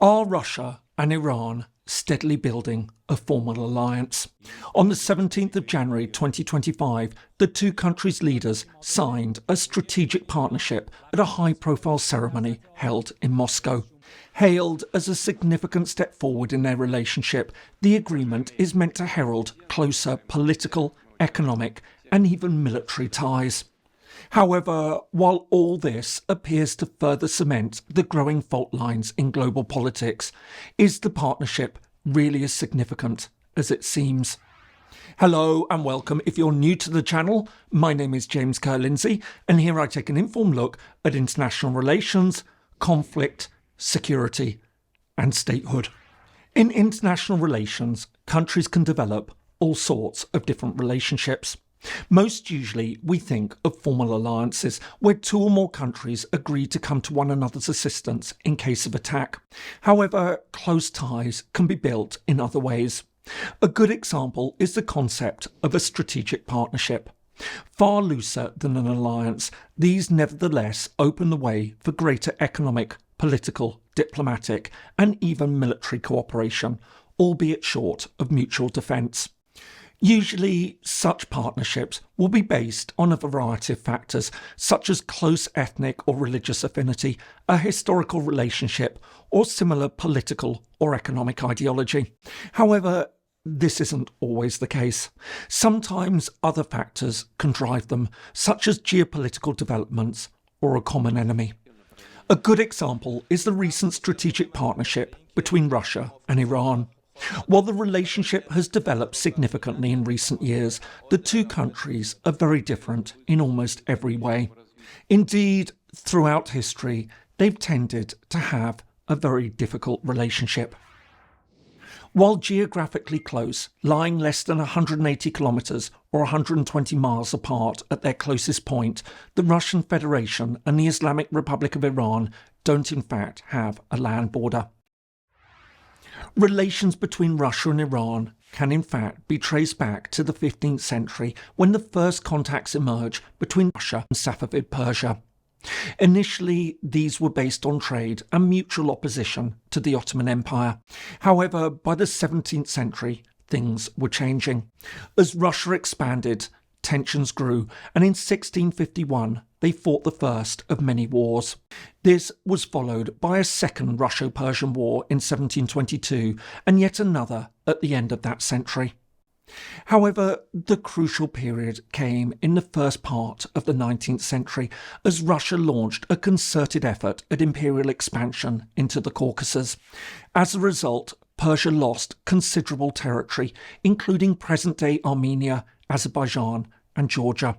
Are Russia and Iran steadily building a formal alliance? On the 17th of January 2025, the two countries' leaders signed a strategic partnership at a high-profile ceremony held in Moscow. Hailed as a significant step forward in their relationship, the agreement is meant to herald closer political, economic and even military ties. However, while all this appears to further cement the growing fault lines in global politics, is the partnership really as significant as it seems? Hello and welcome. If you're new to the channel, my name is James Ker-Lindsay, and here I take an informed look at international relations, conflict, security and statehood. In international relations, countries can develop all sorts of different relationships. Most usually we think of formal alliances where two or more countries agree to come to one another's assistance in case of attack. However, close ties can be built in other ways. A good example is the concept of a strategic partnership. Far looser than an alliance, these nevertheless open the way for greater economic, political, diplomatic and even military cooperation, albeit short of mutual defence. Usually, such partnerships will be based on a variety of factors, such as close ethnic or religious affinity, a historical relationship, or similar political or economic ideology. However, this isn't always the case. Sometimes other factors can drive them, such as geopolitical developments or a common enemy. A good example is the recent strategic partnership between Russia and Iran. While the relationship has developed significantly in recent years, the two countries are very different in almost every way. Indeed, throughout history, they've tended to have a very difficult relationship. While geographically close, lying less than 180 kilometres or 120 miles apart at their closest point, the Russian Federation and the Islamic Republic of Iran don't in fact have a land border. Relations between Russia and Iran can in fact be traced back to the 15th century when the first contacts emerged between Russia and Safavid Persia. Initially, these were based on trade and mutual opposition to the Ottoman Empire. However, by the 17th century, things were changing. As Russia expanded, tensions grew, and in 1651 they fought the first of many wars. This was followed by a second Russo-Persian War in 1722 and yet another at the end of that century. However, the crucial period came in the first part of the 19th century as Russia launched a concerted effort at imperial expansion into the Caucasus. As a result, Persia lost considerable territory, including present-day Armenia, Azerbaijan and Georgia.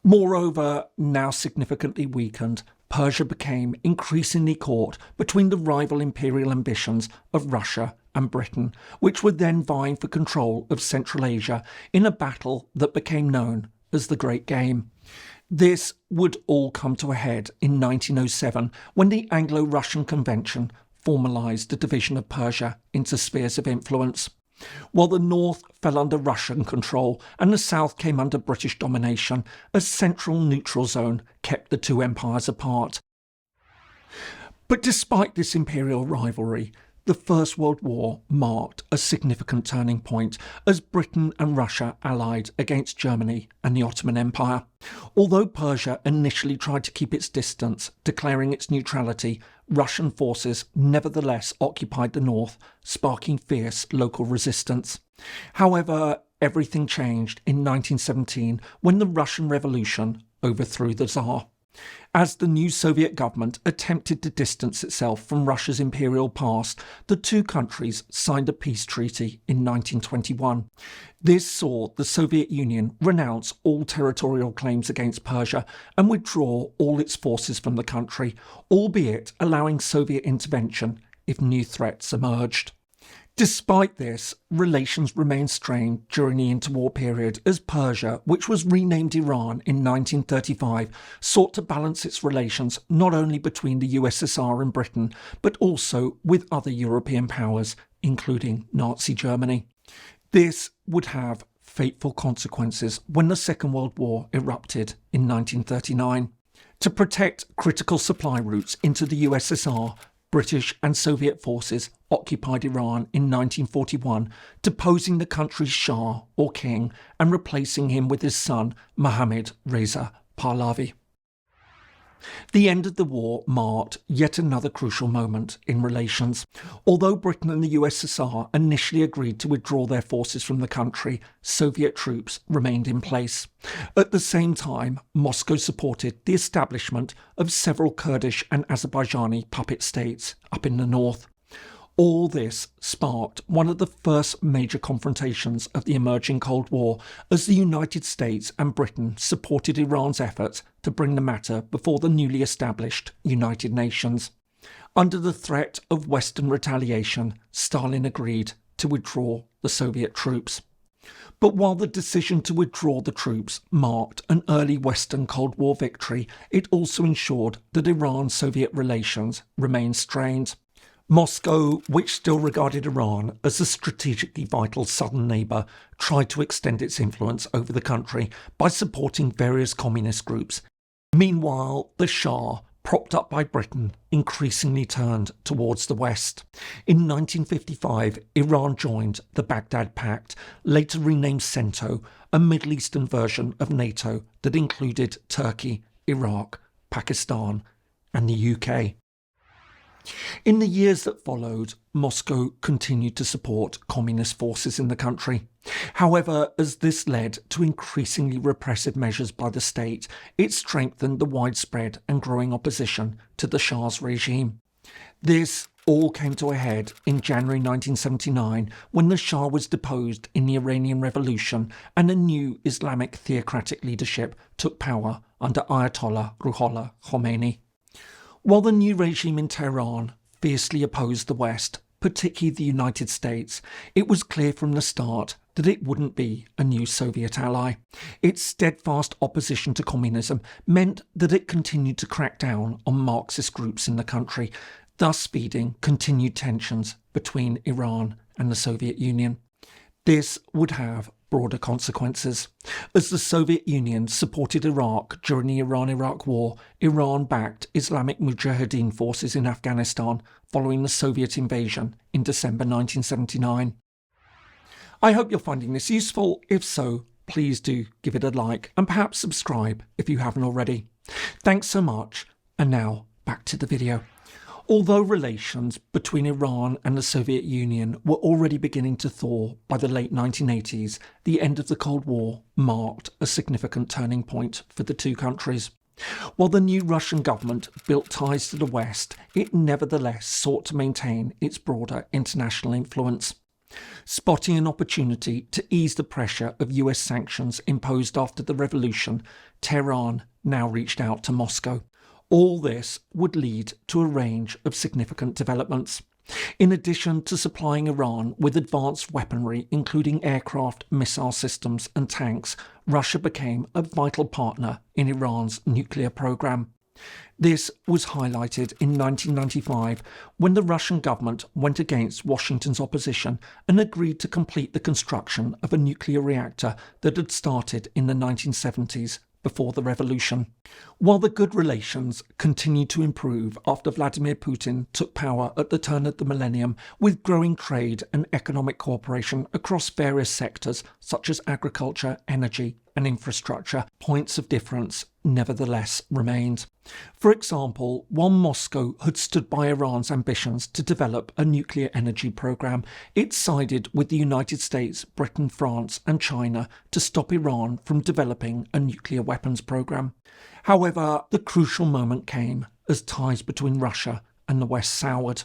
Moreover, now significantly weakened, Persia became increasingly caught between the rival imperial ambitions of Russia and Britain, which were then vying for control of Central Asia in a battle that became known as the Great Game. This would all come to a head in 1907 when the Anglo-Russian Convention formalised the division of Persia into spheres of influence. While the north fell under Russian control and the south came under British domination, a central neutral zone kept the two empires apart. But despite this imperial rivalry, the First World War marked a significant turning point as Britain and Russia allied against Germany and the Ottoman Empire. Although Persia initially tried to keep its distance, declaring its neutrality, Russian forces nevertheless occupied the north, sparking fierce local resistance. However, everything changed in 1917 when the Russian Revolution overthrew the Tsar. As the new Soviet government attempted to distance itself from Russia's imperial past, the two countries signed a peace treaty in 1921. This saw the Soviet Union renounce all territorial claims against Persia and withdraw all its forces from the country, albeit allowing Soviet intervention if new threats emerged. Despite this, relations remained strained during the interwar period as Persia, which was renamed Iran in 1935, sought to balance its relations not only between the USSR and Britain, but also with other European powers, including Nazi Germany. This would have fateful consequences when the Second World War erupted in 1939. To protect critical supply routes into the USSR, British and Soviet forces occupied Iran in 1941, deposing the country's Shah, or king, and replacing him with his son, Mohammad Reza Pahlavi. The end of the war marked yet another crucial moment in relations. Although Britain and the USSR initially agreed to withdraw their forces from the country, Soviet troops remained in place. At the same time, Moscow supported the establishment of several Kurdish and Azerbaijani puppet states up in the north. All this sparked one of the first major confrontations of the emerging Cold War, as the United States and Britain supported Iran's efforts to bring the matter before the newly established United Nations. Under the threat of Western retaliation, Stalin agreed to withdraw the Soviet troops. But while the decision to withdraw the troops marked an early Western Cold War victory, it also ensured that Iran-Soviet relations remained strained. Moscow, which still regarded Iran as a strategically vital southern neighbour, tried to extend its influence over the country by supporting various communist groups. Meanwhile, the Shah, propped up by Britain, increasingly turned towards the West. In 1955, Iran joined the Baghdad Pact, later renamed CENTO, a Middle Eastern version of NATO that included Turkey, Iraq, Pakistan, and the UK. In the years that followed, Moscow continued to support communist forces in the country. However, as this led to increasingly repressive measures by the state, it strengthened the widespread and growing opposition to the Shah's regime. This all came to a head in January 1979, when the Shah was deposed in the Iranian Revolution and a new Islamic theocratic leadership took power under Ayatollah Ruhollah Khomeini. While the new regime in Tehran fiercely opposed the West, particularly the United States, it was clear from the start that it wouldn't be a new Soviet ally. Its steadfast opposition to communism meant that it continued to crack down on Marxist groups in the country, thus feeding continued tensions between Iran and the Soviet Union. This would have broader consequences. As the Soviet Union supported Iraq during the Iran-Iraq War, Iran backed Islamic Mujahideen forces in Afghanistan following the Soviet invasion in December 1979. I hope you're finding this useful. If so, please do give it a like and perhaps subscribe if you haven't already. Thanks so much, and now back to the video. Although relations between Iran and the Soviet Union were already beginning to thaw by the late 1980s, the end of the Cold War marked a significant turning point for the two countries. While the new Russian government built ties to the West, it nevertheless sought to maintain its broader international influence. Spotting an opportunity to ease the pressure of US sanctions imposed after the revolution, Tehran now reached out to Moscow. All this would lead to a range of significant developments. In addition to supplying Iran with advanced weaponry, including aircraft, missile systems and tanks, Russia became a vital partner in Iran's nuclear program. This was highlighted in 1995 when the Russian government went against Washington's opposition and agreed to complete the construction of a nuclear reactor that had started in the 1970s. Before the revolution. While the good relations continued to improve after Vladimir Putin took power at the turn of the millennium, with growing trade and economic cooperation across various sectors such as agriculture, energy and infrastructure, points of difference nevertheless remained. For example, while Moscow had stood by Iran's ambitions to develop a nuclear energy program, it sided with the United States, Britain, France and China to stop Iran from developing a nuclear weapons program. However, the crucial moment came as ties between Russia and the West soured.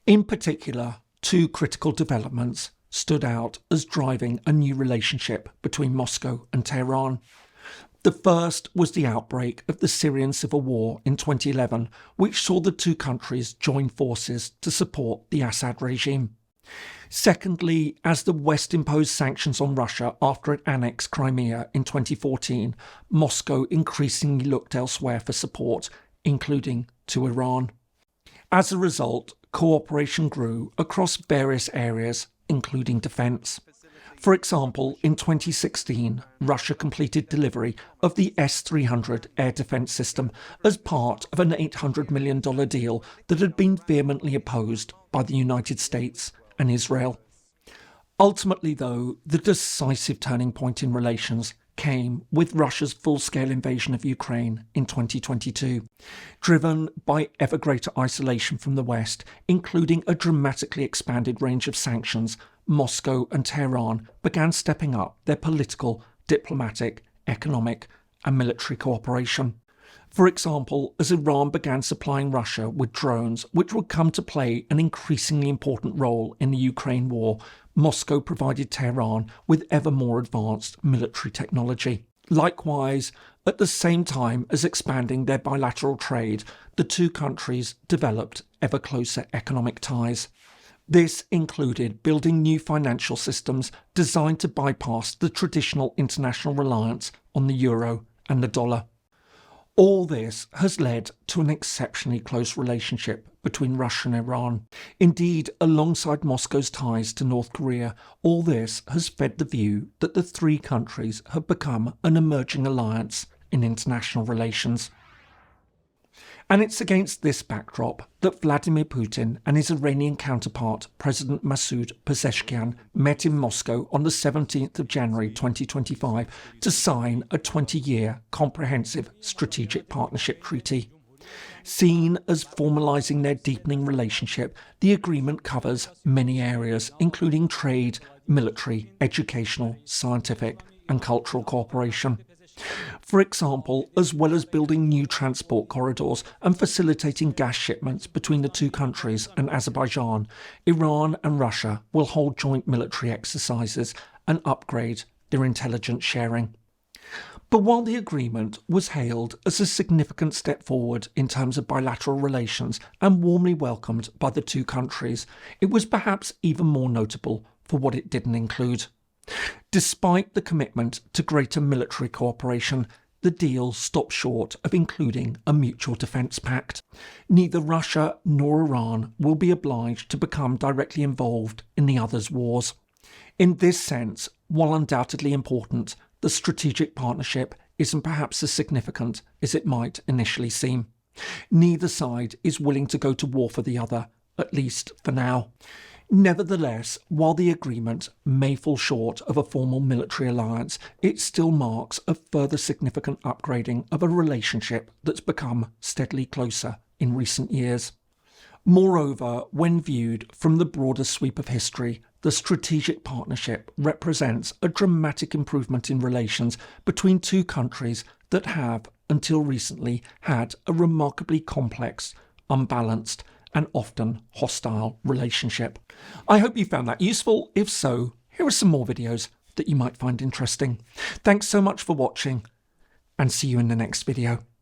In particular, two critical developments stood out as driving a new relationship between Moscow and Tehran. The first was the outbreak of the Syrian civil war in 2011, which saw the two countries join forces to support the Assad regime. Secondly, as the West imposed sanctions on Russia after it annexed Crimea in 2014, Moscow increasingly looked elsewhere for support, including to Iran. As a result, cooperation grew across various areas, including defence. For example, in 2016, Russia completed delivery of the S-300 air defence system as part of an $800 million deal that had been vehemently opposed by the United States and Israel. Ultimately, though, the decisive turning point in relations came with Russia's full-scale invasion of Ukraine in 2022, driven by ever greater isolation from the West, including a dramatically expanded range of sanctions. Moscow and Tehran began stepping up their political, diplomatic, economic and military cooperation. For example, as Iran began supplying Russia with drones which would come to play an increasingly important role in the Ukraine war, Moscow provided Tehran with ever more advanced military technology. Likewise, at the same time as expanding their bilateral trade, the two countries developed ever closer economic ties. This included building new financial systems designed to bypass the traditional international reliance on the euro and the dollar. All this has led to an exceptionally close relationship between Russia and Iran. Indeed, alongside Moscow's ties to North Korea, all this has fed the view that the three countries have become an emerging alliance in international relations. And it's against this backdrop that Vladimir Putin and his Iranian counterpart, President Masoud Pezeshkian, met in Moscow on the 17th of January 2025 to sign a 20-year comprehensive strategic partnership treaty. Seen as formalising their deepening relationship, the agreement covers many areas, including trade, military, educational, scientific and cultural cooperation. For example, as well as building new transport corridors and facilitating gas shipments between the two countries and Azerbaijan, Iran and Russia will hold joint military exercises and upgrade their intelligence sharing. But while the agreement was hailed as a significant step forward in terms of bilateral relations and warmly welcomed by the two countries, it was perhaps even more notable for what it didn't include. Despite the commitment to greater military cooperation, the deal stopped short of including a mutual defence pact. Neither Russia nor Iran will be obliged to become directly involved in the other's wars. In this sense, while undoubtedly important, the strategic partnership isn't perhaps as significant as it might initially seem. Neither side is willing to go to war for the other, at least for now. Nevertheless, while the agreement may fall short of a formal military alliance, it still marks a further significant upgrading of a relationship that's become steadily closer in recent years. Moreover, when viewed from the broader sweep of history, the strategic partnership represents a dramatic improvement in relations between two countries that have, until recently, had a remarkably complex, unbalanced, and often hostile relationship. I hope you found that useful. If so, here are some more videos that you might find interesting. Thanks so much for watching, and see you in the next video.